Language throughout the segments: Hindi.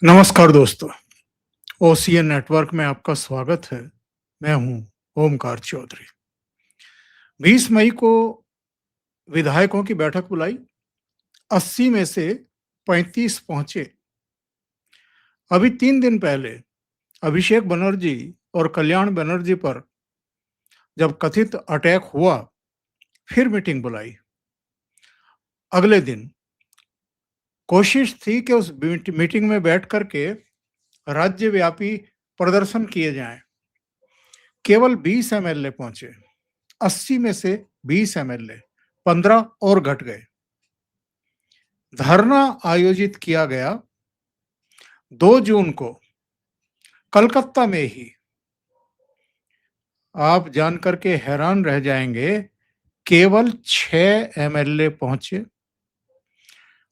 नमस्कार दोस्तों, ओसीएन नेटवर्क में आपका स्वागत है। मैं हूं ओमकार चौधरी। 20 मई को विधायकों की बैठक बुलाई, 80 में से 35 पहुंचे। अभी 3 दिन पहले अभिषेक बनर्जी और कल्याण बनर्जी पर जब कथित अटैक हुआ, फिर मीटिंग बुलाई। अगले दिन कोशिश थी कि उस मीटिंग में बैठ करके राज्यव्यापी प्रदर्शन किए जाएं। केवल 20 एमएलए पहुंचे। 80 में से 20 एमएलए, 15 और घट गए। धरना आयोजित किया गया 2 जून को कलकत्ता में ही। आप जानकर के हैरान रह जाएंगे, केवल 6 एमएलए पहुंचे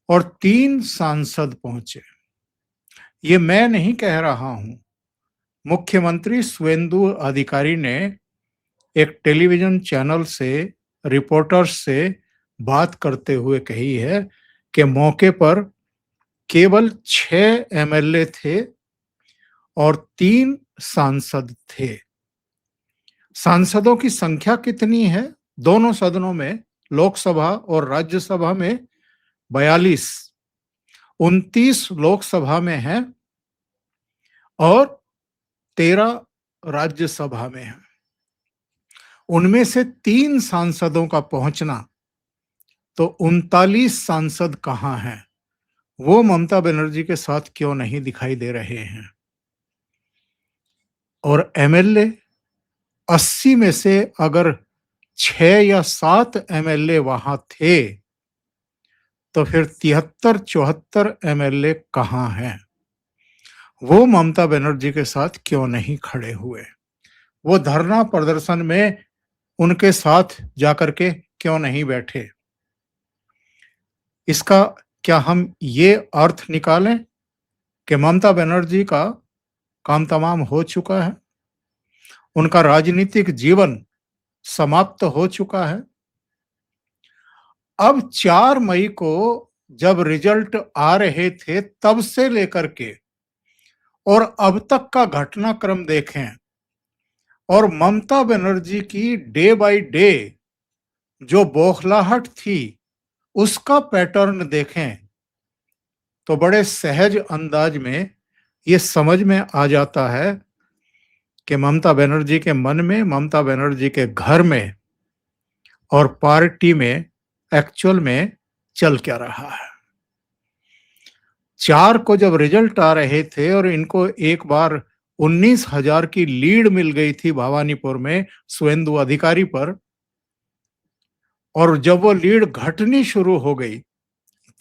और 3 सांसद पहुंचे। ये मैं नहीं कह रहा हूं, मुख्यमंत्री शुवेंदु अधिकारी ने एक टेलीविजन चैनल से रिपोर्टर्स से बात करते हुए कही है कि मौके पर केवल 6 एमएलए थे और 3 सांसद थे। सांसदों की संख्या कितनी है? दोनों सदनों में, लोकसभा और राज्यसभा में 42, 29 लोकसभा में है और 13 राज्यसभा में है। उनमें से 3 सांसदों का पहुंचना, तो 39 सांसद कहां हैं? वो ममता बनर्जी के साथ क्यों नहीं दिखाई दे रहे हैं? और एमएलए 80 में से अगर 6 या 7 एमएलए वहां थे, तो फिर 73-74 एमएलए कहां हैं? वो ममता बनर्जी के साथ क्यों नहीं खड़े हुए? वो धरना प्रदर्शन में उनके साथ जाकर के क्यों नहीं बैठे? इसका क्या हम ये अर्थ निकालें कि ममता बनर्जी का काम तमाम हो चुका है, उनका राजनीतिक जीवन समाप्त हो चुका है? अब 4 मई को जब रिजल्ट आ रहे थे, तब से लेकर के और अब तक का घटनाक्रम देखें और ममता बनर्जी की डे बाय डे जो बौखलाहट थी, उसका पैटर्न देखें, तो बड़े सहज अंदाज में ये समझ में आ जाता है कि ममता बनर्जी के मन में, ममता बनर्जी के घर में और पार्टी में एक्चुअल में चल क्या रहा है। 4 को जब रिजल्ट आ रहे थे और इनको एक बार 19,000 की लीड मिल गई थी भवानीपुर में शुवेंदु अधिकारी पर, और जब वो लीड घटनी शुरू हो गई,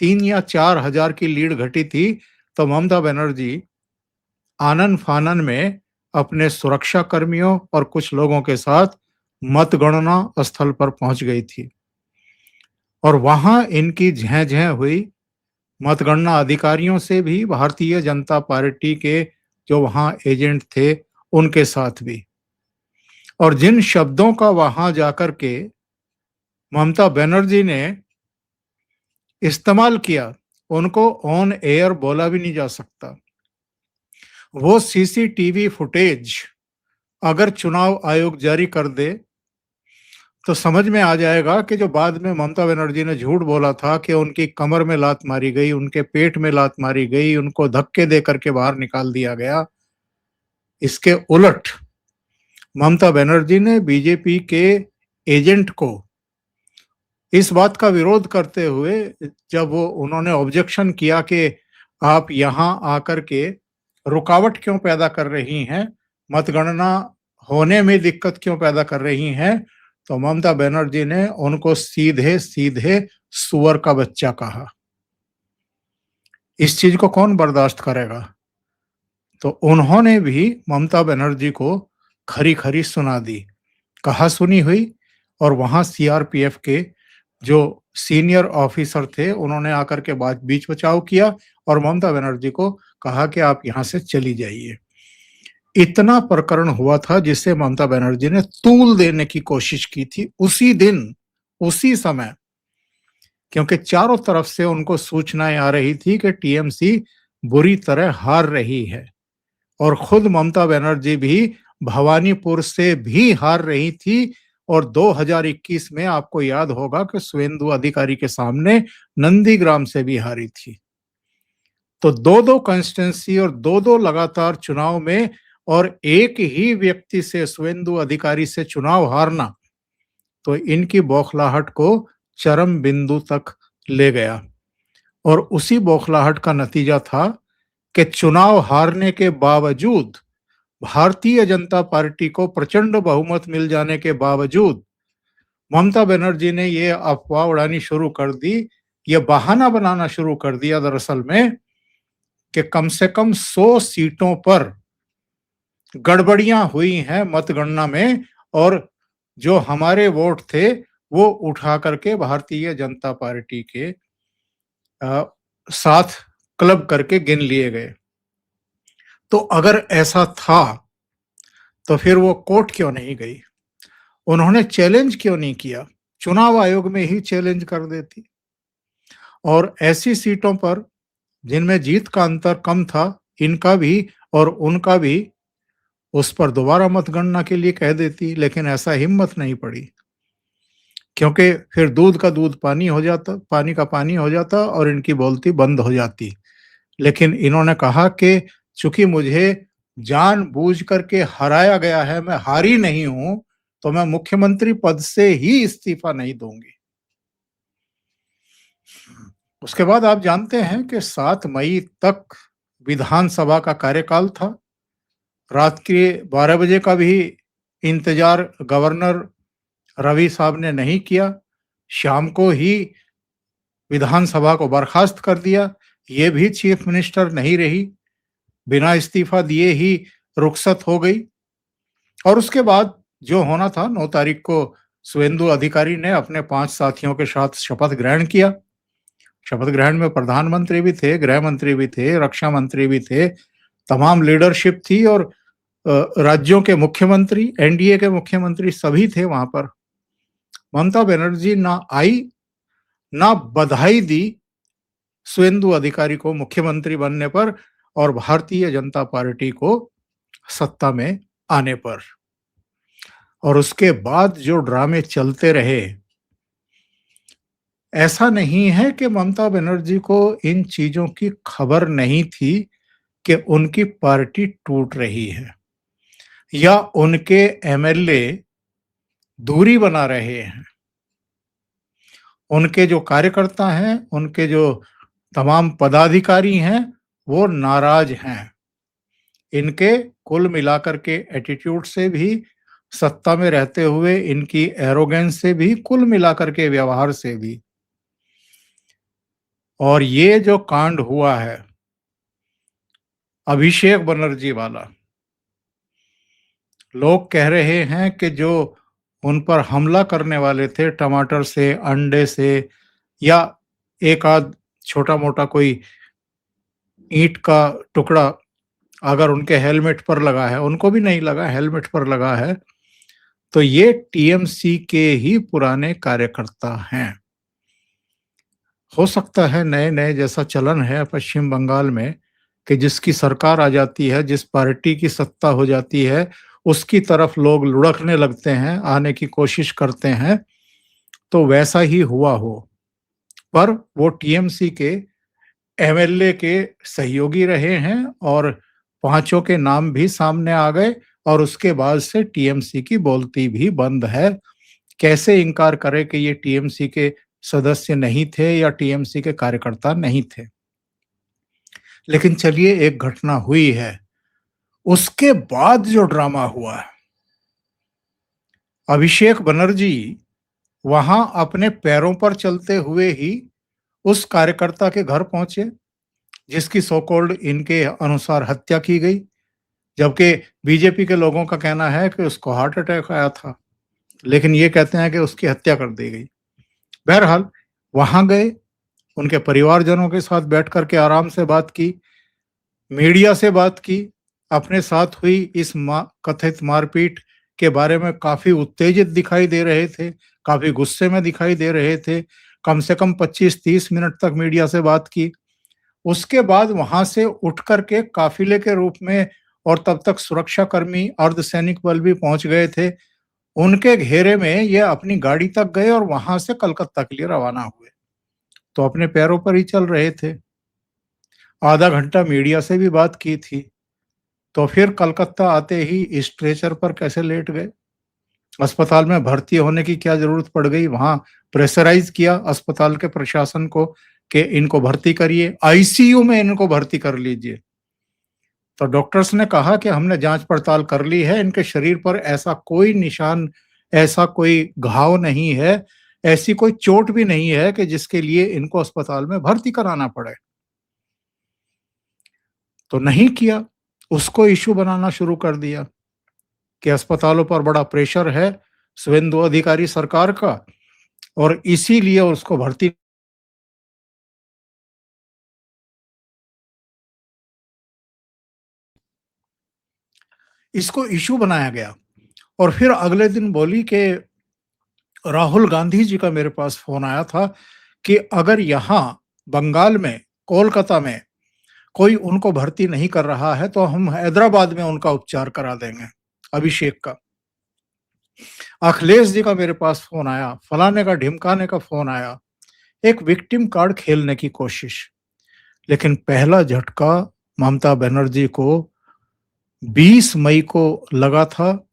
3 या 4 हजार की लीड घटी थी, तो ममता बनर्जी आनन फानन में अपने सुरक्षा कर्मियों और कुछ लोगों के साथ मतगणना स्थल पर पहुंच गई थी और वहां इनकी झै झै हुई। मतगणना अधिकारियों से भी, भारतीय जनता पार्टी के जो वहां एजेंट थे उनके साथ भी। और जिन शब्दों का वहां जाकर के ममता बनर्जी ने इस्तेमाल किया, उनको ऑन एयर बोला भी नहीं जा सकता। वो सीसीटीवी फुटेज अगर चुनाव आयोग जारी कर दे, तो समझ में आ जाएगा कि जो बाद में ममता बनर्जी ने झूठ बोला था कि उनकी कमर में लात मारी गई, उनके पेट में लात मारी गई, उनको धक्के दे करके बाहर निकाल दिया गया, इसके उलट ममता बनर्जी ने बीजेपी के एजेंट को इस बात का विरोध करते हुए, जब वो उन्होंने ऑब्जेक्शन किया कि आप यहां आकर के रुकावट क्यों पैदा कर रही हैं, मतगणना होने में दिक्कत क्यों पैदा कर रही हैं, तो ममता बनर्जी ने उनको सीधे सीधे सुअर का बच्चा कहा। इस चीज को कौन बर्दाश्त करेगा? तो उन्होंने भी ममता बनर्जी को खरी खरी सुना दी। कहा सुनी हुई, और वहां सीआरपीएफ के जो सीनियर ऑफिसर थे, उन्होंने आकर के बात बीच बचाव किया और ममता बनर्जी को कहा कि आप यहां से चली जाइए। इतना प्रकरण हुआ था जिससे ममता बनर्जी ने तूल देने की कोशिश की थी उसी दिन, उसी समय, क्योंकि चारों तरफ से उनको सूचनाएं आ रही थी कि टीएमसी बुरी तरह हार रही है और खुद ममता बनर्जी भी भवानीपुर से भी हार रही थी और 2021 में आपको याद होगा कि शुवेंदु अधिकारी के सामने नंदीग्राम से भी हारी थी। तो दो-दो कंस्टिट्यूंसी और दो-दो लगातार चुनाव में और एक ही व्यक्ति से शुवेंदु अधिकारी से चुनाव हारना तो इनकी बौखलाहट को चरम बिंदु तक ले गया और उसी बौखलाहट का नतीजा था कि चुनाव हारने के बावजूद भारतीय जनता पार्टी को प्रचंड बहुमत मिल जाने के बावजूद ममता बनर्जी ने ये अफवाह उड़ानी शुरू कर दी, ये बहाना बनाना शुरू कर दिया दरअसल में कि कम से कम 100 सीटों पर गड़बड़ियां हुई हैं मतगणना में और जो हमारे वोट थे वो उठा करके भारतीय जनता पार्टी के साथ क्लब करके गिन लिए गए। तो अगर ऐसा था तो फिर वो कोर्ट क्यों नहीं गई? उन्होंने चैलेंज क्यों नहीं किया? चुनाव आयोग में ही चैलेंज कर देती। और ऐसी सीटों पर जिनमें जीत का अंतर कम था, इनका भी और उनका भी, उस पर दोबारा मतगणना के लिए कह देती, लेकिन ऐसा हिम्मत नहीं पड़ी क्योंकि फिर दूध का दूध पानी हो जाता, पानी का पानी हो जाता और इनकी बोलती बंद हो जाती। लेकिन इन्होंने कहा कि चूंकि मुझे जानबूझ करके हराया गया है, मैं हारी नहीं हूं, तो मैं मुख्यमंत्री पद से ही इस्तीफा नहीं दूंगी। उसके बाद आप जानते हैं कि 7 मई तक विधानसभा का कार्यकाल था। रात के 12 बजे का भी इंतजार गवर्नर रवि साहब ने नहीं किया। शाम को ही विधानसभा को बर्खास्त कर दिया। ये भी चीफ मिनिस्टर नहीं रही, बिना इस्तीफा दिए ही रुखसत हो गई। और उसके बाद जो होना था, 9 तारीख को शुवेंदु अधिकारी ने अपने 5 साथियों के साथ शपथ ग्रहण किया। शपथ ग्रहण में प्रधानमंत्री भी थे, गृह मंत्री भी थे, रक्षा मंत्री भी थे, तमाम लीडरशिप थी और राज्यों के मुख्यमंत्री, एनडीए के मुख्यमंत्री सभी थे वहां पर। ममता बनर्जी ना आई, ना बधाई दी शुवेंदु अधिकारी को मुख्यमंत्री बनने पर और भारतीय जनता पार्टी को सत्ता में आने पर। और उसके बाद जो ड्रामे चलते रहे, ऐसा नहीं है कि ममता बनर्जी को इन चीजों की खबर नहीं थी कि उनकी पार्टी टूट रही है या उनके एमएलए दूरी बना रहे हैं। उनके जो कार्यकर्ता हैं, उनके जो तमाम पदाधिकारी हैं, वो नाराज हैं। इनके कुल मिलाकर के एटीट्यूड से भी, सत्ता में रहते हुए इनकी एरोगेंस से भी, कुल मिलाकर के व्यवहार से भी। और ये जो कांड हुआ है अभिषेक बनर्जी वाला, लोग कह रहे हैं कि जो उन पर हमला करने वाले थे टमाटर से, अंडे से या एक आध छोटा मोटा कोई ईंट का टुकड़ा अगर उनके हेलमेट पर लगा है, उनको भी नहीं लगा, हेलमेट पर लगा है, तो ये टीएमसी के ही पुराने कार्यकर्ता हैं। हो सकता है नए नए जैसा चलन है पश्चिम बंगाल में कि जिसकी सरकार आ जाती है, जिस पार्टी की सत्ता हो जाती है, उसकी तरफ लोग लुढ़कने लगते हैं, आने की कोशिश करते हैं, तो वैसा ही हुआ हो। पर वो टीएमसी के एमएलए के सहयोगी रहे हैं और पांचों के नाम भी सामने आ गए और उसके बाद से टीएमसी की बोलती भी बंद है। कैसे इनकार करें कि ये टीएमसी के सदस्य नहीं थे या टीएमसी के कार्यकर्ता नहीं थे। लेकिन चलिए, एक घटना हुई है, उसके बाद जो ड्रामा हुआ है, अभिषेक बनर्जी वहां अपने पैरों पर चलते हुए ही उस कार्यकर्ता के घर पहुंचे जिसकी सो कॉल्ड इनके अनुसार हत्या की गई, जबकि बीजेपी के लोगों का कहना है कि उसको हार्ट अटैक आया था, लेकिन ये कहते हैं कि उसकी हत्या कर दी गई। बहरहाल वहां गए, उनके परिवारजनों के साथ बैठ करके आराम से बात की, मीडिया से बात की, अपने साथ हुई इस कथित मारपीट के बारे में काफी उत्तेजित दिखाई दे रहे थे, काफी गुस्से में दिखाई दे रहे थे। कम से कम 25-30 मिनट तक मीडिया से बात की उसके बाद वहां से उठ करके काफिले के रूप में, और तब तक सुरक्षाकर्मी अर्धसैनिक बल भी पहुंच गए थे, उनके घेरे में ये अपनी गाड़ी तक गए और वहां से कलकत्ता के लिए रवाना हुए। तो अपने पैरों पर ही चल रहे थे। आधा घंटा मीडिया से भी बात की थी। तो फिर कलकत्ता आते ही स्ट्रेचर पर कैसे लेट गए? अस्पताल में भर्ती होने की क्या जरूरत पड़ गई? वहां प्रेशराइज किया अस्पताल के प्रशासन को कि इनको भर्ती करिए, आईसीयू में इनको भर्ती कर लीजिए। तो डॉक्टर्स ने कहा कि हमने जांच पड़ताल कर ली है, इनके शरीर पर ऐसा कोई निशान, ऐसा कोई घाव नहीं है, ऐसी कोई चोट भी नहीं है कि जिसके लिए इनको अस्पताल में भर्ती कराना पड़े। तो नहीं किया, उसको इश्यू बनाना शुरू कर दिया कि अस्पतालों पर बड़ा प्रेशर है शुभेंदु अधिकारी सरकार का, और इसीलिए उसको भर्ती इसको इश्यू बनाया गया। और फिर अगले दिन बोली कि राहुल गांधी जी का मेरे पास फोन आया था कि अगर यहाँ बंगाल में, कोलकाता में कोई उनको भर्ती नहीं कर रहा है तो हम हैदराबाद में उनका उपचार करा देंगे, अभिषेक का। अखिलेश जी का मेरे पास फोन आया, फलाने का ढिमकाने का फोन आया, एक विक्टिम कार्ड खेलने की कोशिश। लेकिन पहला झटका ममता बनर्जी को 20 मई को लगा था,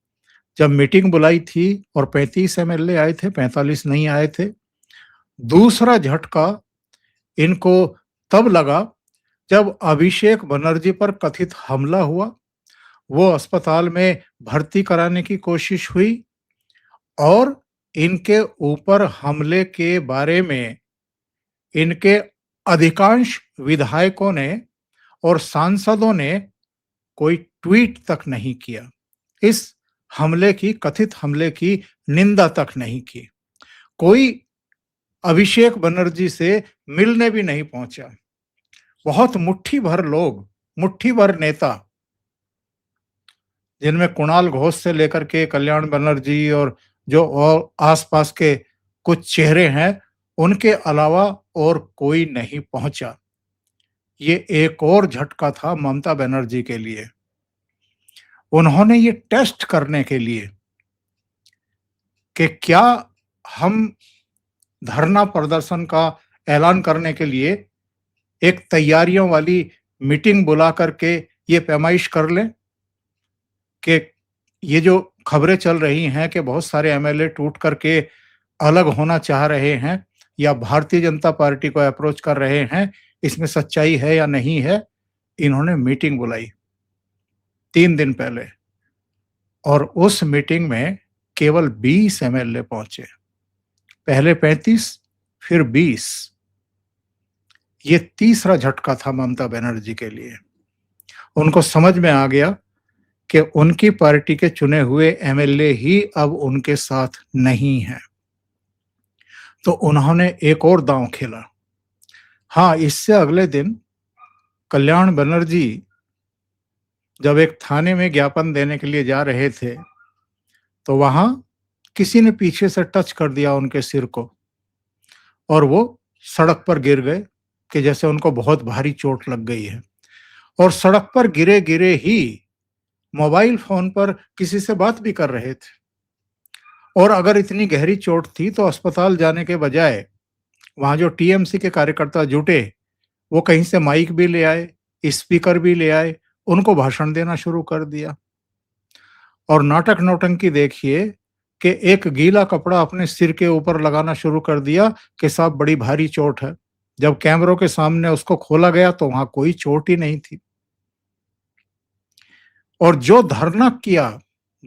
जब मीटिंग बुलाई थी और 35 एमएलए आए थे, 45 नहीं आए थे। दूसरा झटका इनको तब लगा जब अभिषेक बनर्जी पर कथित हमला हुआ, वो अस्पताल में भर्ती कराने की कोशिश हुई, और इनके ऊपर हमले के बारे में इनके अधिकांश विधायकों ने और सांसदों ने कोई ट्वीट तक नहीं किया। इस हमले की, कथित हमले की निंदा तक नहीं की। कोई अभिषेक बनर्जी से मिलने भी नहीं पहुंचा। बहुत मुट्ठी भर लोग, मुट्ठी भर नेता, जिनमें कुणाल घोष से लेकर के कल्याण बनर्जी और जो और आसपास के कुछ चेहरे हैं, उनके अलावा और कोई नहीं पहुंचा। ये एक और झटका था ममता बनर्जी के लिए। उन्होंने ये टेस्ट करने के लिए कि क्या हम धरना प्रदर्शन का ऐलान करने के लिए एक तैयारियों वाली मीटिंग बुला करके ये पैमाइश कर लें कि ये जो खबरें चल रही हैं कि बहुत सारे एमएलए टूट करके अलग होना चाह रहे हैं या भारतीय जनता पार्टी को अप्रोच कर रहे हैं, इसमें सच्चाई है या नहीं है। इन्होंने मीटिंग बुलाई 3 दिन पहले, और उस मीटिंग में केवल 20 एमएलए पहुंचे। पहले 35, फिर 20। ये तीसरा झटका था ममता बनर्जी के लिए। उनको समझ में आ गया कि उनकी पार्टी के चुने हुए एमएलए ही अब उनके साथ नहीं हैं। तो उन्होंने एक और दांव खेला। हाँ, इससे अगले दिन कल्याण बनर्जी जब एक थाने में ज्ञापन देने के लिए जा रहे थे, तो वहां किसी ने पीछे से टच कर दिया उनके सिर को, और वो सड़क पर गिर गए कि जैसे उनको बहुत भारी चोट लग गई है। और सड़क पर गिरे गिरे ही मोबाइल फोन पर किसी से बात भी कर रहे थे। और अगर इतनी गहरी चोट थी तो अस्पताल जाने के बजाय वहां जो टीएमसी के कार्यकर्ता जुटे, वो कहीं से माइक भी ले आए, स्पीकर भी ले आए, उनको भाषण देना शुरू कर दिया। और नाटक नौटंकी देखिए कि एक गीला कपड़ा अपने सिर के ऊपर लगाना शुरू कर दिया कि साहब बड़ी भारी चोट है। जब कैमरों के सामने उसको खोला गया तो वहां कोई चोट ही नहीं थी। और जो धरना किया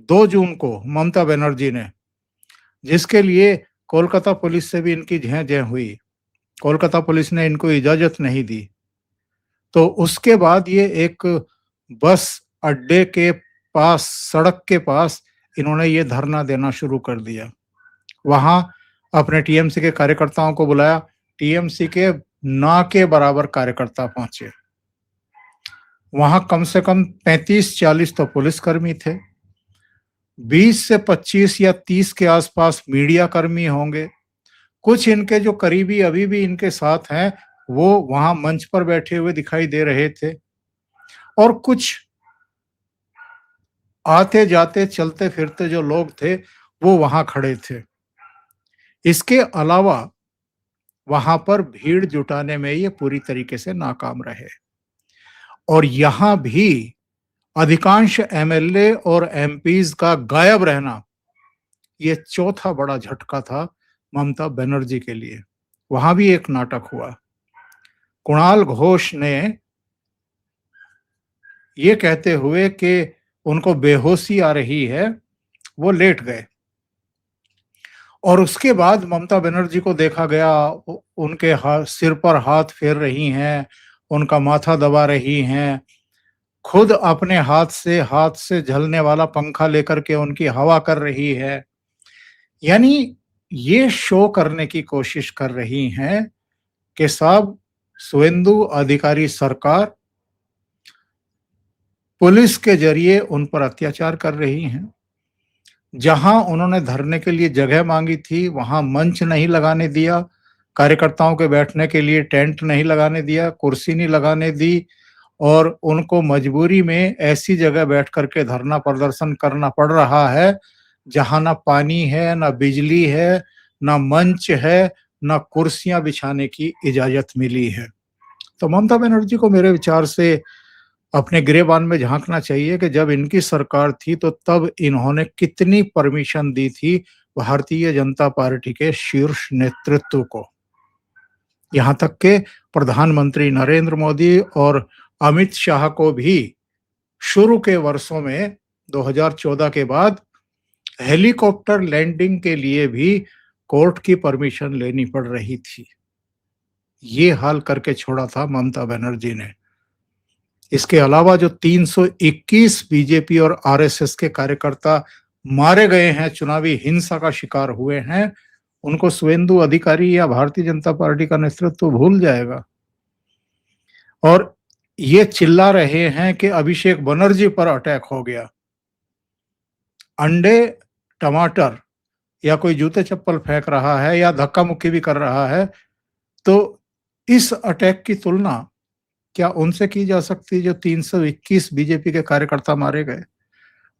2 जून को ममता बनर्जी ने, जिसके लिए कोलकाता पुलिस से भी इनकी जय जय हुई, कोलकाता पुलिस ने इनको इजाजत नहीं दी, तो उसके बाद ये एक बस अड्डे के पास, सड़क के पास इन्होंने ये धरना देना शुरू कर दिया। वहां अपने टीएमसी के कार्यकर्ताओं को बुलाया। टीएमसी के ना के बराबर कार्यकर्ता पहुंचे। वहां कम से कम 35-40 तो पुलिसकर्मी थे, 20 से 25 या 30 के आसपास मीडिया कर्मी होंगे। कुछ इनके जो करीबी अभी भी इनके साथ हैं, वो वहां मंच पर बैठे हुए दिखाई दे रहे थे और कुछ आते जाते चलते फिरते जो लोग थे वो वहां खड़े थे। इसके अलावा वहां पर भीड़ जुटाने में ये पूरी तरीके से नाकाम रहे और यहां भी अधिकांश एमएलए और एमपीज का गायब रहना ये चौथा बड़ा झटका था ममता बनर्जी के लिए। वहां भी एक नाटक हुआ। कुणाल घोष ने ये कहते हुए कि उनको बेहोशी आ रही है, वो लेट गए और उसके बाद ममता बनर्जी को देखा गया उनके सिर पर हाथ फेर रही हैं, उनका माथा दबा रही हैं, खुद अपने हाथ से झलने वाला पंखा लेकर के उनकी हवा कर रही है। यानी ये शो करने की कोशिश कर रही हैं कि साहब शुवेंदु अधिकारी सरकार पुलिस के जरिए उन पर अत्याचार कर रही हैं। जहां उन्होंने धरने के लिए जगह मांगी थी वहां मंच नहीं लगाने दिया, कार्यकर्ताओं के बैठने के लिए टेंट नहीं लगाने दिया, कुर्सी नहीं लगाने दी और उनको मजबूरी में ऐसी जगह बैठ करके धरना प्रदर्शन करना पड़ रहा है जहां ना पानी है, ना बिजली है, ना मंच है, ना कुर्सियां बिछाने की इजाजत मिली है। तो ममता बनर्जी को मेरे विचार से अपने गिरेबान में झांकना चाहिए कि जब इनकी सरकार थी तो तब इन्होंने कितनी परमिशन दी थी भारतीय जनता पार्टी के शीर्ष नेतृत्व को। यहां तक के प्रधानमंत्री नरेंद्र मोदी और अमित शाह को भी शुरू के वर्षों में 2014 के बाद हेलीकॉप्टर लैंडिंग के लिए भी कोर्ट की परमिशन लेनी पड़ रही थी। ये हाल करके छोड़ा था ममता बनर्जी ने। इसके अलावा जो 321 बीजेपी और आरएसएस के कार्यकर्ता मारे गए हैं, चुनावी हिंसा का शिकार हुए हैं, उनको शुवेंदु अधिकारी या भारतीय जनता पार्टी का नेतृत्व भूल जाएगा। और ये चिल्ला रहे हैं कि अभिषेक बनर्जी पर अटैक हो गया। अंडे, टमाटर या कोई जूते चप्पल फेंक रहा है या धक्का मुक्की भी कर रहा है, तो इस अटैक की तुलना क्या उनसे की जा सकती है जो 321 बीजेपी के कार्यकर्ता मारे गए।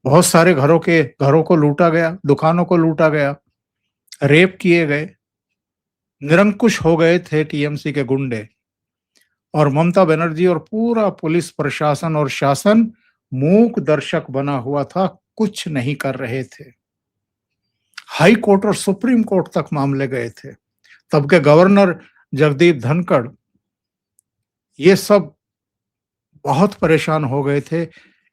बहुत सारे घरों को लूटा गया, दुकानों को लूटा गया, रेप किए गए, निरंकुश हो गए थे टीएमसी के गुंडे और ममता बनर्जी और पूरा पुलिस प्रशासन और शासन मूक दर्शक बना हुआ था, कुछ नहीं कर रहे थे। हाई कोर्ट और सुप्रीम कोर्ट तक मामले गए थे। तब के गवर्नर जगदीप धनखड़ ये सब बहुत परेशान हो गए थे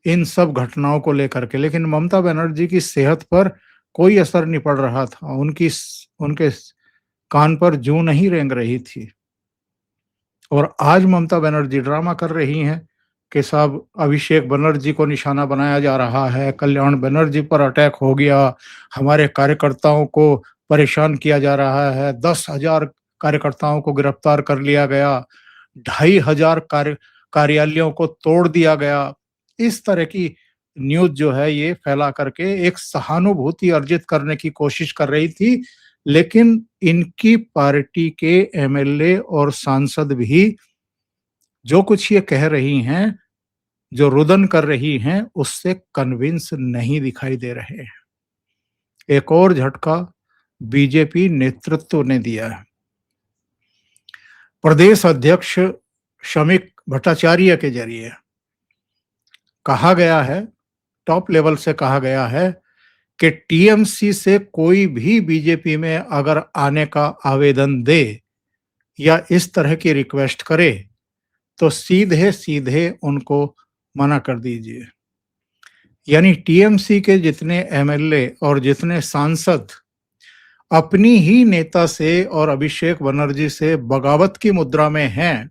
इन सब घटनाओं को लेकर के, लेकिन ममता बनर्जी की सेहत पर कोई असर नहीं पड़ रहा था। उनके कान पर जूं नहीं रेंग रही थी। और आज ममता बनर्जी ड्रामा कर रही हैं कि साहब अभिषेक बनर्जी को निशाना बनाया जा रहा है, कल्याण बनर्जी पर अटैक हो गया, हमारे कार्यकर्ताओं को परेशान किया जा रहा है, 10,000 कार्यकर्ताओं को गिरफ्तार कर लिया गया, 2,500 कार्यालयों को तोड़ दिया गया। इस तरह की न्यूज़ जो है ये फैला करके एक सहानुभूति अर्जित करने की कोशिश कर रही थी, लेकिन इनकी पार्टी के एमएलए और सांसद भी जो कुछ ये कह रही हैं, जो रुदन कर रही हैं, उससे कन्विंस नहीं दिखाई दे रहे हैं। एक और झटका बीजेपी नेतृत्व ने दिया है। प्रदेश अध्यक्ष शमीक भट्टाचार्य के जरिए कहा गया है, टॉप लेवल से कहा गया है कि टीएमसी से कोई भी बीजेपी में अगर आने का आवेदन दे या इस तरह की रिक्वेस्ट करे तो सीधे सीधे उनको मना कर दीजिए। यानी टीएमसी के जितने एमएलए और जितने सांसद अपनी ही नेता से और अभिषेक बनर्जी से बगावत की मुद्रा में हैं,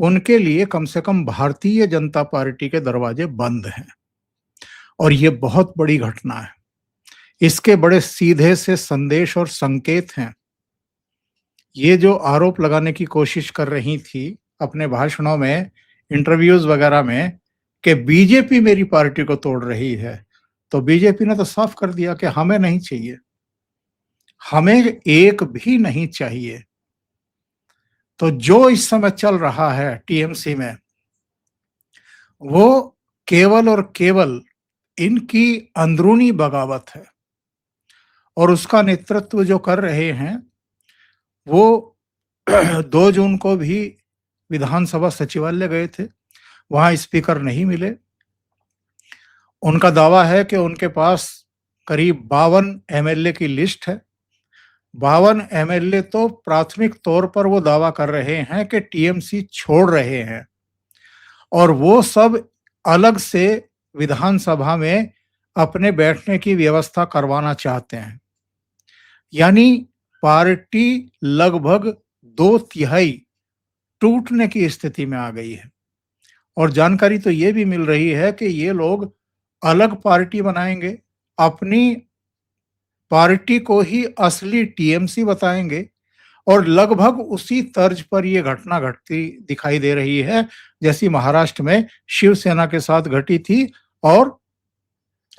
उनके लिए कम से कम भारतीय जनता पार्टी के दरवाजे बंद हैं। और ये बहुत बड़ी घटना है। इसके बड़े सीधे से संदेश और संकेत हैं। ये जो आरोप लगाने की कोशिश कर रही थी अपने भाषणों में, इंटरव्यूज वगैरह में कि बीजेपी मेरी पार्टी को तोड़ रही है, तो बीजेपी ने तो साफ कर दिया कि हमें नहीं चाहिए, हमें एक भी नहीं चाहिए। तो जो इस समय चल रहा है टीएमसी में, वो केवल और केवल इनकी अंदरूनी बगावत है। और उसका नेतृत्व जो कर रहे हैं, वो 2 जून को भी विधानसभा सचिवालय गए थे, वहाँ स्पीकर नहीं मिले। उनका दावा है कि उनके पास करीब 52 एमएलए की लिस्ट है। 52 एमएलए तो प्राथमिक तौर पर वो दावा कर रहे हैं कि टीएमसी छोड़ रहे हैं और वो सब अलग से विधानसभा में अपने बैठने की व्यवस्था करवाना चाहते हैं। यानी पार्टी लगभग 2/3 टूटने की स्थिति में आ गई है। और जानकारी तो ये भी मिल रही है कि ये लोग अलग पार्टी बनाएंगे, अपनी पार्टी को ही असली टीएमसी बताएंगे और लगभग उसी तर्ज पर ये घटना घटती दिखाई दे रही है जैसी महाराष्ट्र में शिवसेना के साथ घटी थी और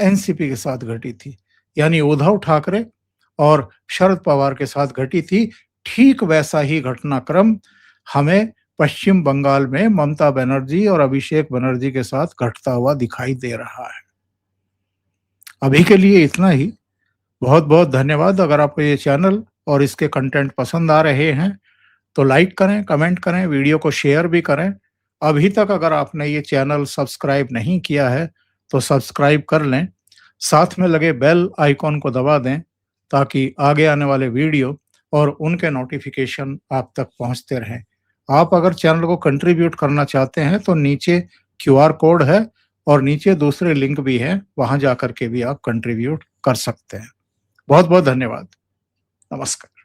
एनसीपी के साथ घटी थी। यानी उद्धव ठाकरे और शरद पवार के साथ घटी थी। ठीक वैसा ही घटनाक्रम हमें पश्चिम बंगाल में ममता बनर्जी और अभिषेक बनर्जी के साथ घटता हुआ दिखाई दे रहा है। अभी के लिए इतना ही। बहुत-बहुत धन्यवाद। अगर आपको ये चैनल और इसके कंटेंट पसंद आ रहे हैं, तो लाइक करें, कमेंट करें, वीडियो को शेयर भी करें। अभी तक अगर आपने ये चैनल सब्सक्राइब नहीं किया है, तो सब्सक्राइब कर लें। साथ में लगे बेल आइकॉन को दबा दें, ताकि आगे आने वाले वीडियो और उनके नोटिफिकेशन आप तक पहुंचते रहें। आप अगर चैनल को कंट्रीब्यूट करना चाहते हैं, तो नीचे क्यूआर कोड है और नीचे दूसरे लिंक भी हैं, वहां जाकर के भी आप कंट्रीब्यूट कर सकते हैं। बहुत-बहुत धन्यवाद। नमस्कार।